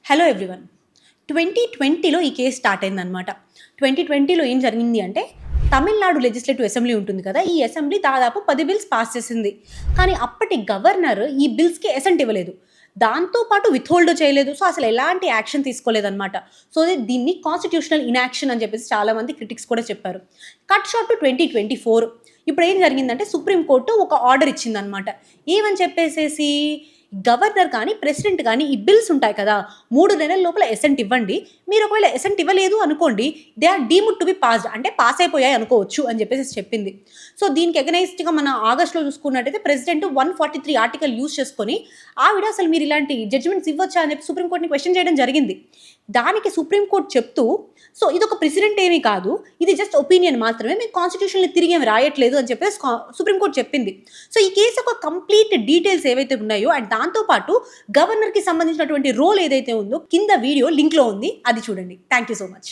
Hello everyone. 2020లో ఈ case start అయిందనమాట. 2020లో ఏం జరిగింది అంటే, తమిళనాడు లెజిస్లేటివ్ అసెంబ్లీ ఉంటుంది కదా! ఈ అసెంబ్లీ దాదాపు 10 బిల్స్ పాస్ చేసింది. కానీ అప్పటి గవర్నర్ ఈ బిల్స్‌కి అసెంట్ ఇవ్వలేదు. దాంతో పాటు విత్‌హోల్డ్ చేయలేదు. సో, అసలు ఎలాంటి యాక్షన్ తీసుకోలేదనమాట. సో, దీన్ని కాన్స్టిట్యూషనల్ ఇన్‌యాక్షన్ అని చెప్పేసి చాలామంది క్రిటిక్స్ కూడా చెప్పారు. కట్ షార్ట్ టు 2024 ఇప్పుడేం జరిగిందంటే, సుప్రీం కోర్ట్ ఒక ఆర్డర్ ఇచ్చిందనమాట. ఏమని చెప్పేసేసి, గవర్నర్ కానీ, ప్రెసిడెంట్ కానీ ఈ బిల్స్ ఉంటాయి కదా! 3 నెలల లోపల అసెంట్ ఇవ్వండి. మీరు ఒకవేళ అసెంట్ ఇవ్వలేదు అనుకోండి, they are deemed to be passed అంటే పాస్ అయిపోయాయి అనుకోవచ్చు అని చెప్పేసి చెప్పింది. సో, దీనికి అగెనెస్ట్‌గా మన ఆగస్ట్‌లో చూసుకున్నట్టయితే ప్రెసిడెంట్ 143 ఆర్టికల్ యూజ్ చేసుకొని, ఆవిడ అసలు మీరు ఇలాంటి జడ్జిమెంట్స్ ఇవ్వచ్చా అని చెప్పి సుప్రీం కోర్ట్‌ని క్వెషన్ చేయడం జరిగింది. దానికి సుప్రీం కోర్ట్ చెప్తూ, సో, ఇదొక ప్రెసిడెంట్ ఏమీ కాదు. ఇది జస్ట్ ఒపీనియన్ మాత్రమే. మేము కాన్స్టిట్యూషన్‌ని తిరిగి ఏమి రాయట్లేదు అని చెప్పేసి సుప్రీం కోర్ట్ చెప్పింది. సో, ఈ కేసు యొక్క కంప్లీట్ డీటెయిల్స్ ఏవైతే ఉన్నాయో అండ్ దాంతో పాటు గవర్నర్‌కి సంబంధించినటువంటి రోల్ ఏదైతే ఉందో కింద వీడియో లింక్‌లో ఉంది. అది చూడండి. Thank you so much.